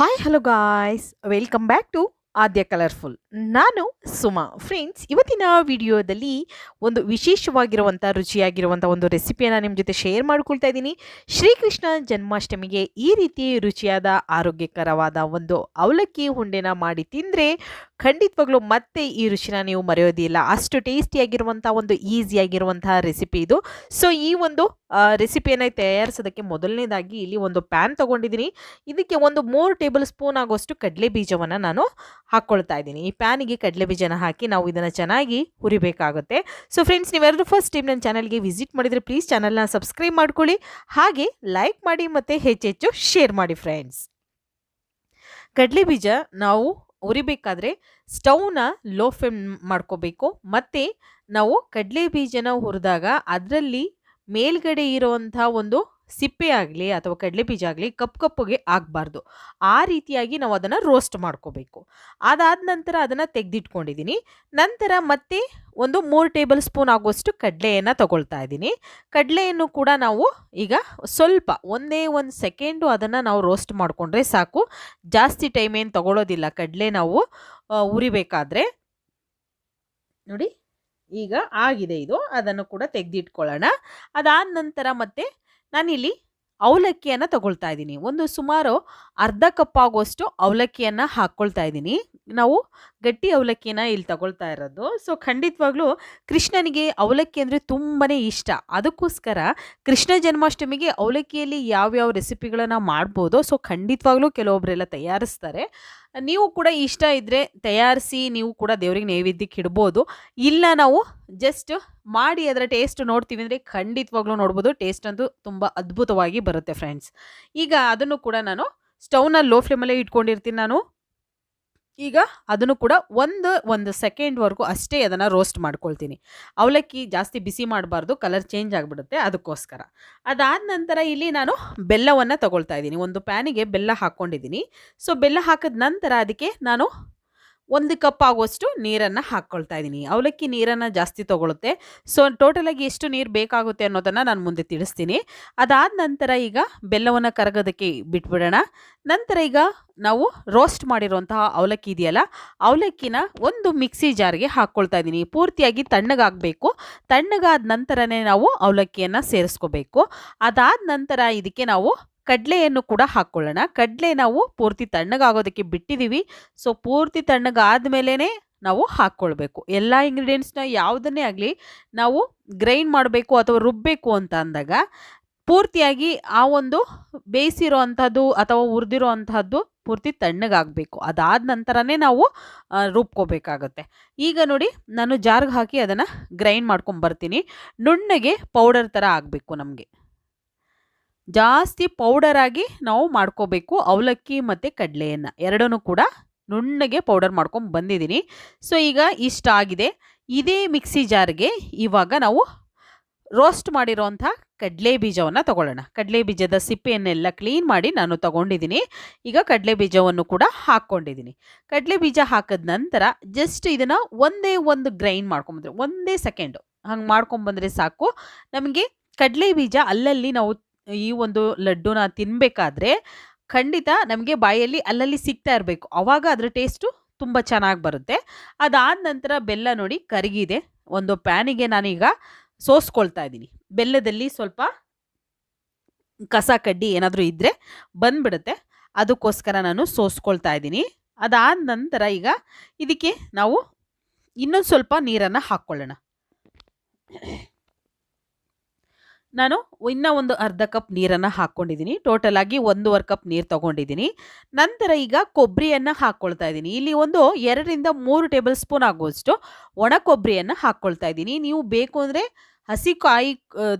Hi hello guys welcome back to Aadya colourful. ನಾನು Suma. Friends, ಇವತ್ತಿನ ವಿಡಿಯೋದಲ್ಲಿ ಒಂದು ವಿಶೇಷವಾಗಿರುವಂಥ ರುಚಿಯಾಗಿರುವಂಥ ಒಂದು ರೆಸಿಪಿಯನ್ನು ನಿಮ್ಮ ಜೊತೆ ಶೇರ್ ಮಾಡ್ಕೊಳ್ತಾ ಇದ್ದೀನಿ. ಶ್ರೀಕೃಷ್ಣ ಜನ್ಮಾಷ್ಟಮಿಗೆ ಈ ರೀತಿ ರುಚಿಯಾದ ಆರೋಗ್ಯಕರವಾದ ಒಂದು ಅವಲಕ್ಕಿ ಉಂಡೆನ ಮಾಡಿ ತಿಂದರೆ ಖಂಡಿತವಾಗ್ಲೂ ಮತ್ತೆ ಈ ರುಚಿನ ನೀವು ಮರೆಯೋದಿಲ್ಲ. ಅಷ್ಟು ಟೇಸ್ಟಿಯಾಗಿರುವಂಥ ಒಂದು ಈಸಿಯಾಗಿರುವಂತಹ ರೆಸಿಪಿ ಇದು. ಸೊ ಈ ಒಂದು ರೆಸಿಪಿಯನ್ನು ತಯಾರಿಸೋದಕ್ಕೆ ಮೊದಲನೇದಾಗಿ ಇಲ್ಲಿ ಒಂದು ಪ್ಯಾನ್ ತೊಗೊಂಡಿದ್ದೀನಿ. ಇದಕ್ಕೆ ಒಂದು 3 ಟೇಬಲ್ ಸ್ಪೂನ್ ಆಗೋಷ್ಟು ಕಡಲೆ ಬೀಜವನ್ನು ನಾನು ಹಾಕ್ಕೊಳ್ತಾ ಇದ್ದೀನಿ. ಈ ಪ್ಯಾನಿಗೆ ಕಡಲೆ ಬೀಜನ ಹಾಕಿ ನಾವು ಇದನ್ನು ಚೆನ್ನಾಗಿ ಹುರಿಬೇಕಾಗುತ್ತೆ. ಸೊ ಫ್ರೆಂಡ್ಸ್, ನೀವೆಲ್ಲರೂ ಫಸ್ಟ್ ಟೈಮ್ ನನ್ನ ಚಾನಲ್ಗೆ ವಿಸಿಟ್ ಮಾಡಿದರೆ ಪ್ಲೀಸ್ ಚಾನಲ್ನ ಸಬ್ಸ್ಕ್ರೈಬ್ ಮಾಡ್ಕೊಳ್ಳಿ, ಹಾಗೆ ಲೈಕ್ ಮಾಡಿ ಮತ್ತು ಹೆಚ್ಚೆಚ್ಚು ಶೇರ್ ಮಾಡಿ ಫ್ರೆಂಡ್ಸ್. ಕಡಲೆ ಬೀಜ ನಾವು ಹುರಿಬೇಕಾದ್ರೆ ಸ್ಟವ್ನ ಲೋ ಫ್ಲೇಮ್ ಮಾಡ್ಕೋಬೇಕು. ಮತ್ತು ನಾವು ಕಡಲೆ ಬೀಜನ ಹುರಿದಾಗ ಅದರಲ್ಲಿ ಮೇಲ್ಗಡೆ ಇರುವಂಥ ಒಂದು ಸಿಪ್ಪೆ ಆಗಲಿ ಅಥವಾ ಕಡಲೆ ಬೀಜ ಆಗಲಿ ಕಪ್ಪಗೆ ಆಗಬಾರ್ದು. ಆ ರೀತಿಯಾಗಿ ನಾವು ಅದನ್ನು ರೋಸ್ಟ್ ಮಾಡ್ಕೋಬೇಕು. ಅದಾದ ನಂತರ ಅದನ್ನು ತೆಗೆದಿಟ್ಕೊಂಡಿದ್ದೀನಿ. ನಂತರ ಮತ್ತೆ ಒಂದು 3 ಟೇಬಲ್ ಸ್ಪೂನ್ ಆಗೋಷ್ಟು ಕಡಲೆಯನ್ನು ತಗೊಳ್ತಾ ಇದ್ದೀನಿ. ಕಡಲೆಯನ್ನು ಕೂಡ ನಾವು ಈಗ ಸ್ವಲ್ಪ ಒಂದೇ ಒಂದು ಸೆಕೆಂಡು ಅದನ್ನು ನಾವು ರೋಸ್ಟ್ ಮಾಡಿಕೊಂಡ್ರೆ ಸಾಕು. ಜಾಸ್ತಿ ಟೈಮ್ ಏನು ತಗೊಳ್ಳೋದಿಲ್ಲ ಕಡಲೆ ನಾವು ಹುರಿಬೇಕಾದ್ರೆ. ನೋಡಿ, ಈಗ ಆಗಿದೆ ಇದು. ಅದನ್ನು ಕೂಡ ತೆಗೆದಿಟ್ಕೊಳ್ಳೋಣ. ಅದಾದ ನಂತರ ಮತ್ತೆ ನಾನಿಲ್ಲಿ ಅವಲಕ್ಕಿಯನ್ನು ತಗೊಳ್ತಾ ಇದ್ದೀನಿ. ಒಂದು ಸುಮಾರು ಅರ್ಧ ಕಪ್ ಆಗೋಷ್ಟು ಅವಲಕ್ಕಿಯನ್ನು ಹಾಕ್ಕೊಳ್ತಾ ಇದ್ದೀನಿ. ನಾವು ಗಟ್ಟಿ ಅವಲಕ್ಕಿನ ಇಲ್ಲಿ ತಗೊಳ್ತಾ ಇರೋದು. ಸೊ ಖಂಡಿತವಾಗ್ಲೂ ಕೃಷ್ಣನಿಗೆ ಅವಲಕ್ಕಿ ಅಂದರೆ ತುಂಬಾ ಇಷ್ಟ. ಅದಕ್ಕೋಸ್ಕರ ಕೃಷ್ಣ ಜನ್ಮಾಷ್ಟಮಿಗೆ ಅವಲಕ್ಕಿಯಲ್ಲಿ ಯಾವ್ಯಾವ ರೆಸಿಪಿಗಳನ್ನು ಮಾಡ್ಬೋದು. ಸೊ ಖಂಡಿತವಾಗ್ಲೂ ಕೆಲವೊಬ್ಬರೆಲ್ಲ ತಯಾರಿಸ್ತಾರೆ. ನೀವು ಕೂಡ ಇಷ್ಟ ಇದ್ದರೆ ತಯಾರಿಸಿ ನೀವು ಕೂಡ ದೇವರಿಗೆ ನೈವೇದ್ಯಕ್ಕೆ ಇಡ್ಬೋದು. ಇಲ್ಲ ನಾವು ಜಸ್ಟ್ ಮಾಡಿ ಅದರ ಟೇಸ್ಟ್ ನೋಡ್ತೀವಿ ಅಂದರೆ ಖಂಡಿತವಾಗ್ಲೂ ನೋಡ್ಬೋದು. ಟೇಸ್ಟ್ ಅಂತೂ ತುಂಬ ಅದ್ಭುತವಾಗಿ ಬರುತ್ತೆ ಫ್ರೆಂಡ್ಸ್. ಈಗ ಅದನ್ನು ಕೂಡ ನಾನು ಸ್ಟವ್ನ ಲೋ ಫ್ಲೇಮಲ್ಲೇ ಇಟ್ಕೊಂಡಿರ್ತೀನಿ ನಾನು. ಈಗ ಅದನ್ನು ಕೂಡ ಒಂದು ಸೆಕೆಂಡ್ವರೆಗೂ ಅಷ್ಟೇ ಅದನ್ನು ರೋಸ್ಟ್ ಮಾಡ್ಕೊಳ್ತೀನಿ. ಅವಲಕ್ಕಿ ಜಾಸ್ತಿ ಬಿಸಿ ಮಾಡಬಾರ್ದು, ಕಲರ್ ಚೇಂಜ್ ಆಗಿಬಿಡುತ್ತೆ, ಅದಕ್ಕೋಸ್ಕರ. ಅದಾದ ನಂತರ ಇಲ್ಲಿ ನಾನು ಬೆಲ್ಲವನ್ನು ತಗೊಳ್ತಾ ಇದ್ದೀನಿ. ಒಂದು ಪ್ಯಾನಿಗೆ ಬೆಲ್ಲ ಹಾಕ್ಕೊಂಡಿದ್ದೀನಿ. ಸೊ ಬೆಲ್ಲ ಹಾಕಿದ ನಂತರ ಅದಕ್ಕೆ ನಾನು 1 ಕಪ್ ಆಗುವಷ್ಟು ನೀರನ್ನು ಹಾಕ್ಕೊಳ್ತಾ ಇದ್ದೀನಿ. ಅವಲಕ್ಕಿ ನೀರನ್ನು ಜಾಸ್ತಿ ತೊಗೊಳುತ್ತೆ. ಸೊ ಟೋಟಲಾಗಿ ಎಷ್ಟು ನೀರು ಬೇಕಾಗುತ್ತೆ ಅನ್ನೋದನ್ನು ನಾನು ಮುಂದೆ ತಿಳಿಸ್ತೀನಿ. ಅದಾದ ನಂತರ ಈಗ ಬೆಲ್ಲವನ್ನು ಕರಗೋದಕ್ಕೆ ಬಿಟ್ಬಿಡೋಣ. ನಂತರ ಈಗ ನಾವು ರೋಸ್ಟ್ ಮಾಡಿರುವಂತಹ ಅವಲಕ್ಕಿ ಇದೆಯಲ್ಲ, ಅವಲಕ್ಕಿನ ಒಂದು ಮಿಕ್ಸಿ ಜಾರ್ಗೆ ಹಾಕ್ಕೊಳ್ತಾ ಇದ್ದೀನಿ. ಪೂರ್ತಿಯಾಗಿ ತಣ್ಣಗಾಗಬೇಕು. ತಣ್ಣಗಾದ ನಂತರನೇ ನಾವು ಅವಲಕ್ಕಿಯನ್ನು ಸೇರಿಸ್ಕೋಬೇಕು. ಅದಾದ ನಂತರ ಇದಕ್ಕೆ ನಾವು ಕಡಲೆಯನ್ನು ಕೂಡ ಹಾಕ್ಕೊಳ್ಳೋಣ. ಕಡಲೆ ನಾವು ಪೂರ್ತಿ ತಣ್ಣಗಾಗೋದಕ್ಕೆ ಬಿಟ್ಟಿದ್ದೀವಿ. ಸೊ ಪೂರ್ತಿ ತಣ್ಣಗಾದ್ಮೇಲೆ ನಾವು ಹಾಕ್ಕೊಳ್ಬೇಕು. ಎಲ್ಲ ಇಂಗ್ರೀಡಿಯೆಂಟ್ಸ್ನ ಯಾವುದನ್ನೇ ಆಗಲಿ ನಾವು ಗ್ರೈಂಡ್ ಮಾಡಬೇಕು ಅಥವಾ ರುಬ್ಬಬೇಕು ಅಂತ ಅಂದಾಗ ಪೂರ್ತಿಯಾಗಿ ಆ ಒಂದು ಬೇಯಿಸಿರೋ ಅಂಥದ್ದು ಅಥವಾ ಹುರಿದಿರೋ ಅಂಥದ್ದು ಪೂರ್ತಿ ತಣ್ಣಗಾಗಬೇಕು. ಅದಾದ ನಂತರನೇ ನಾವು ರುಬ್ಕೋಬೇಕಾಗತ್ತೆ. ಈಗ ನೋಡಿ, ನಾನು ಜಾರ್ಗೆ ಹಾಕಿ ಅದನ್ನು ಗ್ರೈಂಡ್ ಮಾಡ್ಕೊಂಬರ್ತೀನಿ. ನುಣ್ಣಗೆ ಪೌಡರ್ ಥರ ಆಗಬೇಕು. ನಮಗೆ ಜಾಸ್ತಿ ಪೌಡರಾಗಿ ನಾವು ಮಾಡ್ಕೋಬೇಕು. ಅವಲಕ್ಕಿ ಮತ್ತು ಕಡಲೆಯನ್ನು ಎರಡನ್ನೂ ಕೂಡ ನುಣ್ಣಗೆ ಪೌಡರ್ ಮಾಡ್ಕೊಂಡು ಬಂದಿದ್ದೀನಿ. ಸೊ ಈಗ ಇಷ್ಟ ಆಗಿದೆ. ಇದೇ ಮಿಕ್ಸಿ ಜಾರ್ಗೆ ಇವಾಗ ನಾವು ರೋಸ್ಟ್ ಮಾಡಿರೋಂಥ ಕಡಲೆ ಬೀಜವನ್ನು ತಗೊಳ್ಳೋಣ. ಕಡಲೆ ಬೀಜದ ಸಿಪ್ಪೆಯನ್ನೆಲ್ಲ ಕ್ಲೀನ್ ಮಾಡಿ ನಾನು ತಗೊಂಡಿದ್ದೀನಿ. ಈಗ ಕಡಲೆ ಬೀಜವನ್ನು ಕೂಡ ಹಾಕ್ಕೊಂಡಿದ್ದೀನಿ. ಕಡಲೆ ಬೀಜ ಹಾಕಿದ ನಂತರ ಜಸ್ಟ್ ಇದನ್ನು ಒಂದು ಗ್ರೈಂಡ್ ಮಾಡ್ಕೊಂಬಂದ್ರೆ ಒಂದೇ ಸೆಕೆಂಡು ಹಂಗೆ ಮಾಡ್ಕೊಂಬಂದರೆ ಸಾಕು. ನಮಗೆ ಕಡಲೆ ಬೀಜ ಅಲ್ಲಲ್ಲಿ ನಾವು ಈ ಒಂದು ಲಡ್ಡುನ ತಿನ್ನಬೇಕಾದ್ರೆ ಖಂಡಿತ ನಮಗೆ ಬಾಯಲ್ಲಿ ಅಲ್ಲಲ್ಲಿ ಸಿಗ್ತಾ ಇರಬೇಕು. ಆವಾಗ ಅದರ ಟೇಸ್ಟು ತುಂಬ ಚೆನ್ನಾಗಿ ಬರುತ್ತೆ. ಅದಾದ ನಂತರ ಬೆಲ್ಲ ನೋಡಿ ಕರಗಿದೆ. ಒಂದು ಪ್ಯಾನಿಗೆ ನಾನೀಗ ಸೋಸ್ಕೊಳ್ತಾ ಇದ್ದೀನಿ. ಬೆಲ್ಲದಲ್ಲಿ ಸ್ವಲ್ಪ ಕಸ ಕಡ್ಡಿ ಏನಾದರೂ ಇದ್ದರೆ ಬಂದ್ಬಿಡುತ್ತೆ, ಅದಕ್ಕೋಸ್ಕರ ನಾನು ಸೋಸ್ಕೊಳ್ತಾ ಇದ್ದೀನಿ. ಅದಾದ ನಂತರ ಈಗ ಇದಕ್ಕೆ ನಾವು ಇನ್ನೊಂದು ಸ್ವಲ್ಪ ನೀರನ್ನು ಹಾಕ್ಕೊಳ್ಳೋಣ. ನಾನು ಇನ್ನೂ ಒಂದು ಅರ್ಧ ಕಪ್ ನೀರನ್ನು ಹಾಕ್ಕೊಂಡಿದ್ದೀನಿ. ಟೋಟಲಾಗಿ 1.5 ಕಪ್ ನೀರು ತೊಗೊಂಡಿದ್ದೀನಿ. ನಂತರ ಈಗ ಕೊಬ್ಬರಿಯನ್ನು ಹಾಕ್ಕೊಳ್ತಾ ಇದ್ದೀನಿ. ಇಲ್ಲಿ ಒಂದು 2ರಿಂದ 3 ಟೇಬಲ್ ಸ್ಪೂನ್ ಆಗುವಷ್ಟು ಒಣ ಕೊಬ್ಬರಿಯನ್ನು ಹಾಕ್ಕೊಳ್ತಾ ಇದ್ದೀನಿ. ನೀವು ಬೇಕು ಅಂದರೆ ಹಸಿ ಕಾಯಿ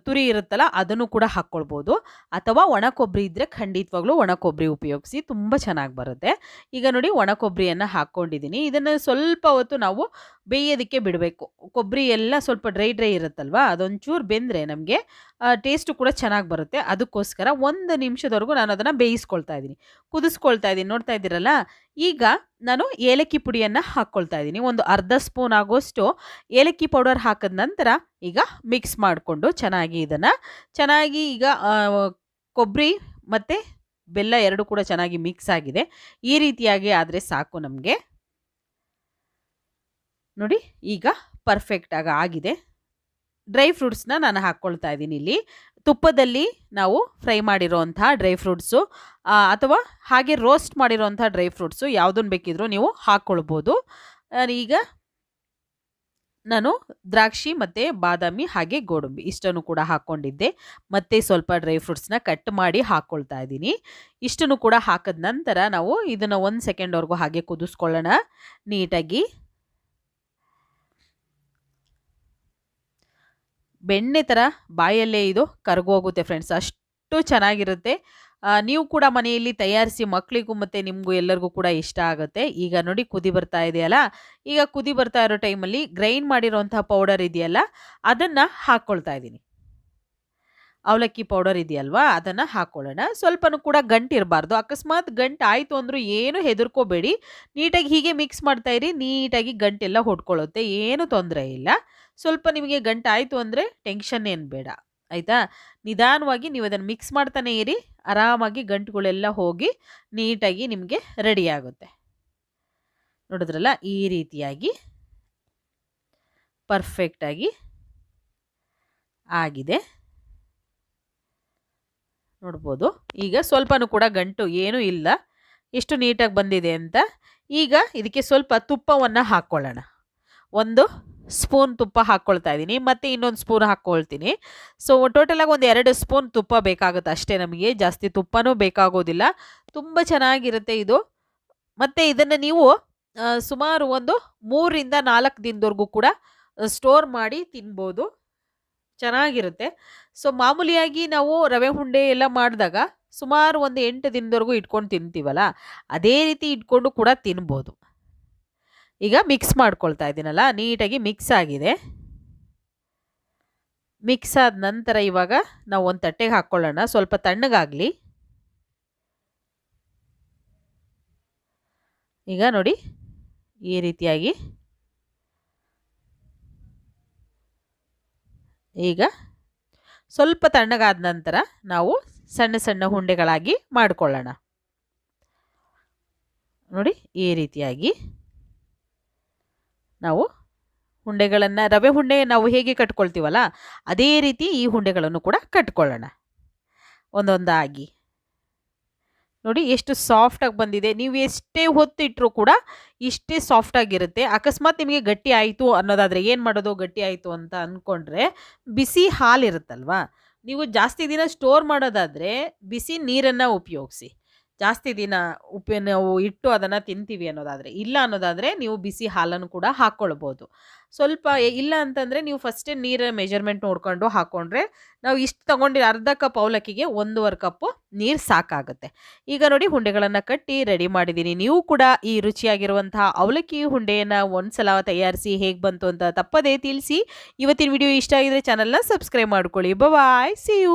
ತುರಿ ಇರುತ್ತಲ್ಲ ಅದನ್ನು ಕೂಡ ಹಾಕ್ಕೊಳ್ಬೋದು. ಅಥವಾ ಒಣ ಕೊಬ್ಬರಿ ಇದ್ದರೆ ಖಂಡಿತವಾಗ್ಲೂ ಒಣ ಕೊಬ್ಬರಿ ಉಪಯೋಗಿಸಿ, ತುಂಬ ಚೆನ್ನಾಗಿ ಬರುತ್ತೆ. ಈಗ ನೋಡಿ, ಒಣ ಕೊಬ್ಬರಿಯನ್ನು ಹಾಕ್ಕೊಂಡಿದ್ದೀನಿ. ಇದನ್ನು ಸ್ವಲ್ಪ ಹೊತ್ತು ನಾವು ಬೇಯೋದಕ್ಕೆ ಬಿಡಬೇಕು. ಕೊಬ್ಬರಿ ಎಲ್ಲ ಸ್ವಲ್ಪ ಡ್ರೈ ಇರುತ್ತಲ್ವ, ಅದೊಂಚೂರು ಬೆಂದರೆ ನಮಗೆ ಟೇಸ್ಟು ಕೂಡ ಚೆನ್ನಾಗಿ ಬರುತ್ತೆ. ಅದಕ್ಕೋಸ್ಕರ 1 ನಿಮಿಷದವರೆಗೂ ನಾನು ಅದನ್ನು ಬೇಯಿಸ್ಕೊಳ್ತಾ ಇದ್ದೀನಿ, ಕುದಿಸ್ಕೊಳ್ತಾ ಇದ್ದೀನಿ. ನೋಡ್ತಾ ಇದ್ದೀರಲ್ಲ, ಈಗ ನಾನು ಏಲಕ್ಕಿ ಪುಡಿಯನ್ನು ಹಾಕ್ಕೊಳ್ತಾ ಇದ್ದೀನಿ. ಒಂದು ಅರ್ಧ ಸ್ಪೂನ್ ಆಗೋಷ್ಟು ಏಲಕ್ಕಿ ಪೌಡರ್ ಹಾಕಿದ ನಂತರ ಈಗ ಮಿಕ್ಸ್ ಮಾಡಿಕೊಂಡು ಚೆನ್ನಾಗಿ ಇದನ್ನು ಈಗ ಕೊಬ್ಬರಿ ಮತ್ತು ಬೆಲ್ಲ ಎರಡು ಕೂಡ ಚೆನ್ನಾಗಿ ಮಿಕ್ಸ್ ಆಗಿದೆ. ಈ ರೀತಿಯಾಗಿ ಆದರೆ ಸಾಕು ನಮಗೆ. ನೋಡಿ ಈಗ ಪರ್ಫೆಕ್ಟಾಗಿ ಆಗಿದೆ. ಡ್ರೈ ಫ್ರೂಟ್ಸ್ನ ನಾನು ಹಾಕ್ಕೊಳ್ತಾ ಇದ್ದೀನಿ ಇಲ್ಲಿ. ತುಪ್ಪದಲ್ಲಿ ನಾವು ಫ್ರೈ ಮಾಡಿರೋವಂಥ ಡ್ರೈ ಫ್ರೂಟ್ಸು ಅಥವಾ ಹಾಗೆ ರೋಸ್ಟ್ ಮಾಡಿರೋವಂಥ ಡ್ರೈ ಫ್ರೂಟ್ಸು ಯಾವುದನ್ನು ಬೇಕಿದ್ರೂ ನೀವು ಹಾಕ್ಕೊಳ್ಬೋದು. ಈಗ ನಾನು ದ್ರಾಕ್ಷಿ ಮತ್ತು ಬಾದಾಮಿ ಹಾಗೆ ಗೋಡಂಬಿ ಇಷ್ಟನ್ನು ಕೂಡ ಹಾಕ್ಕೊಂಡಿದ್ದೆ. ಮತ್ತು ಸ್ವಲ್ಪ ಡ್ರೈ ಫ್ರೂಟ್ಸ್ನ ಕಟ್ ಮಾಡಿ ಹಾಕ್ಕೊಳ್ತಾ ಇದ್ದೀನಿ. ಇಷ್ಟನ್ನು ಕೂಡ ಹಾಕಿದ ನಂತರ ನಾವು ಇದನ್ನು 1 ಸೆಕೆಂಡ್ವರೆಗೂ ಹಾಗೆ ಕುದಿಸ್ಕೊಳ್ಳೋಣ ನೀಟಾಗಿ. ಬೆಣ್ಣೆ ಥರ ಬಾಯಲ್ಲೇ ಇದು ಕರಗೋಗುತ್ತೆ ಫ್ರೆಂಡ್ಸ್, ಅಷ್ಟು ಚೆನ್ನಾಗಿರುತ್ತೆ. ನೀವು ಕೂಡ ಮನೆಯಲ್ಲಿ ತಯಾರಿಸಿ ಮಕ್ಕಳಿಗೂ ಮತ್ತು ನಿಮಗೂ ಎಲ್ಲರಿಗೂ ಕೂಡ ಇಷ್ಟ ಆಗುತ್ತೆ. ಈಗ ನೋಡಿ ಕುದಿ ಬರ್ತಾ ಇದೆಯಲ್ಲ, ಈಗ ಕುದಿ ಬರ್ತಾ ಇರೋ ಟೈಮಲ್ಲಿ ಗ್ರೈಂಡ್ ಮಾಡಿರೋಂಥ ಪೌಡರ್ ಇದೆಯಲ್ಲ ಅದನ್ನು ಹಾಕ್ಕೊಳ್ತಾ ಇದ್ದೀನಿ. ಅವಲಕ್ಕಿ ಪೌಡರ್ ಇದೆಯಲ್ವಾ ಅದನ್ನು ಹಾಕ್ಕೊಳ್ಳೋಣ. ಸ್ವಲ್ಪನೂ ಕೂಡ ಗಂಟಿರಬಾರ್ದು. ಅಕಸ್ಮಾತ್ ಗಂಟು ಆಯಿತು ಅಂದರೂ ಏನು ಹೆದರ್ಕೋಬೇಡಿ. ನೀಟಾಗಿ ಹೀಗೆ ಮಿಕ್ಸ್ ಮಾಡ್ತಾ ಇರಿ, ನೀಟಾಗಿ ಗಂಟೆಲ್ಲ ಹೊಡ್ಕೊಳ್ಳುತ್ತೆ, ಏನು ತೊಂದರೆ ಇಲ್ಲ. ಸ್ವಲ್ಪ ನಿಮಗೆ ಗಂಟು ಆಯಿತು ಅಂದರೆ ಟೆನ್ಷನ್ ಏನು ಬೇಡ, ಆಯಿತಾ. ನಿಧಾನವಾಗಿ ನೀವು ಅದನ್ನು ಮಿಕ್ಸ್ ಮಾಡ್ತಾನೆ ಇರಿ, ಆರಾಮಾಗಿ ಗಂಟುಗಳೆಲ್ಲ ಹೋಗಿ ನೀಟಾಗಿ ನಿಮಗೆ ರೆಡಿ ಆಗುತ್ತೆ. ನೋಡಿದ್ರಲ್ಲ, ಈ ರೀತಿಯಾಗಿ ಪರ್ಫೆಕ್ಟಾಗಿ ಆಗಿದೆ ನೋಡ್ಬೋದು. ಈಗ ಸ್ವಲ್ಪನೂ ಕೂಡ ಗಂಟು ಏನೂ ಇಲ್ಲ, ಎಷ್ಟು ನೀಟಾಗಿ ಬಂದಿದೆ ಅಂತ. ಈಗ ಇದಕ್ಕೆ ಸ್ವಲ್ಪ ತುಪ್ಪವನ್ನು ಹಾಕ್ಕೊಳ್ಳೋಣ. 1 ಸ್ಪೂನ್ ತುಪ್ಪ ಹಾಕ್ಕೊಳ್ತಾ ಇದ್ದೀನಿ, ಮತ್ತು ಇನ್ನೊಂದು ಸ್ಪೂನ್ ಹಾಕ್ಕೊಳ್ತೀನಿ. ಸೊ ಟೋಟಲಾಗಿ ಒಂದು 2 ಸ್ಪೂನ್ ತುಪ್ಪ ಬೇಕಾಗುತ್ತೆ ಅಷ್ಟೇ ನಮಗೆ, ಜಾಸ್ತಿ ತುಪ್ಪನೂ ಬೇಕಾಗೋದಿಲ್ಲ. ತುಂಬ ಚೆನ್ನಾಗಿರುತ್ತೆ ಇದು. ಮತ್ತು ಇದನ್ನು ನೀವು ಸುಮಾರು ಒಂದು 3 ರಿಂದ 4 ದಿನದವರೆಗೂ ಕೂಡ ಸ್ಟೋರ್ ಮಾಡಿ ತಿನ್ಬೋದು, ಚೆನ್ನಾಗಿರುತ್ತೆ. ಸೊ ಮಾಮೂಲಿಯಾಗಿ ನಾವು ರವೆ ಉಂಡೆ ಎಲ್ಲ ಮಾಡಿದಾಗ ಸುಮಾರು ಒಂದು 8 ದಿನದವರೆಗೂ ಇಟ್ಕೊಂಡು ತಿಂತೀವಲ್ಲ, ಅದೇ ರೀತಿ ಇಟ್ಕೊಂಡು ಕೂಡ ತಿನ್ಬೋದು. ಈಗ ಮಿಕ್ಸ್ ಮಾಡ್ಕೊಳ್ತಾ ಇದ್ದೀನಲ್ಲ, ನೀಟಾಗಿ ಮಿಕ್ಸ್ ಆಗಿದೆ. ಮಿಕ್ಸ್ ಆದ ನಂತರ ಇವಾಗ ನಾವು ಒಂದು ತಟ್ಟೆಗೆ ಹಾಕ್ಕೊಳ್ಳೋಣ, ಸ್ವಲ್ಪ ತಣ್ಣಗಾಗಲಿ. ಈಗ ನೋಡಿ ಈ ರೀತಿಯಾಗಿ ಈಗ ಸ್ವಲ್ಪ ತಣ್ಣಗಾದ ನಂತರ ನಾವು ಸಣ್ಣ ಸಣ್ಣ ಉಂಡೆಗಳಾಗಿ ಮಾಡಿಕೊಳ್ಳೋಣ. ನೋಡಿ ಈ ರೀತಿಯಾಗಿ ನಾವು ಉಂಡೆಗಳನ್ನು, ರವೆ ಉಂಡೆ ನಾವು ಹೇಗೆ ಕಟ್ಕೊಳ್ತೀವಲ್ಲ ಅದೇ ರೀತಿ ಈ ಉಂಡೆಗಳನ್ನು ಕೂಡ ಕಟ್ಕೊಳ್ಳೋಣ ಒಂದೊಂದಾಗಿ. ನೋಡಿ ಎಷ್ಟು ಸಾಫ್ಟಾಗಿ ಬಂದಿದೆ. ನೀವು ಎಷ್ಟೇ ಹೊತ್ತು ಇಟ್ಟರೂ ಕೂಡ ಇಷ್ಟೇ ಸಾಫ್ಟಾಗಿರುತ್ತೆ. ಅಕಸ್ಮಾತ್ ನಿಮಗೆ ಗಟ್ಟಿ ಆಯಿತು ಅನ್ನೋದಾದರೆ ಏನು ಮಾಡೋದು, ಗಟ್ಟಿ ಆಯಿತು ಅಂತ ಅಂದ್ಕೊಂಡ್ರೆ ಬಿಸಿ ಹಾಲಿರುತ್ತಲ್ವಾ, ನೀವು ಜಾಸ್ತಿ ದಿನ ಸ್ಟೋರ್ ಮಾಡೋದಾದರೆ ಬಿಸಿ ನೀರನ್ನು ಉಪಯೋಗಿಸಿ. ಜಾಸ್ತಿ ದಿನ ನಾವು ಇಟ್ಟು ಅದನ್ನು ತಿಂತೀವಿ ಅನ್ನೋದಾದರೆ, ಇಲ್ಲ ಅನ್ನೋದಾದರೆ ನೀವು ಬಿಸಿ ಹಾಲನ್ನು ಕೂಡ ಹಾಕ್ಕೊಳ್ಬೋದು. ಸ್ವಲ್ಪ ಇಲ್ಲ ಅಂತಂದರೆ ನೀವು ಫಸ್ಟೇ ನೀರ ಮೆಜರ್ಮೆಂಟ್ ನೋಡಿಕೊಂಡು ಹಾಕ್ಕೊಂಡ್ರೆ, ನಾವು ಇಷ್ಟು ತೊಗೊಂಡಿರೋ ಅರ್ಧ ಕಪ್ ಅವಲಕ್ಕಿಗೆ 1.5 ಕಪ್ಪು ನೀರು ಸಾಕಾಗುತ್ತೆ. ಈಗ ನೋಡಿ ಉಂಡೆಗಳನ್ನು ಕಟ್ಟಿ ರೆಡಿ ಮಾಡಿದ್ದೀನಿ. ನೀವು ಕೂಡ ಈ ರುಚಿಯಾಗಿರುವಂತಹ ಅವಲಕ್ಕಿ ಉಂಡೆಯನ್ನು ಒಂದ್ಸಲ ತಯಾರಿಸಿ ಹೇಗೆ ಬಂತು ಅಂತ ತಪ್ಪದೇ ತಿಳಿಸಿ. ಇವತ್ತಿನ ವಿಡಿಯೋ ಇಷ್ಟ ಆಗಿದ್ರೆ ಚಾನಲ್ನ ಸಬ್ಸ್ಕ್ರೈಬ್ ಮಾಡ್ಕೊಳ್ಳಿ. ಬಾಯ್, ಸಿ ಯು.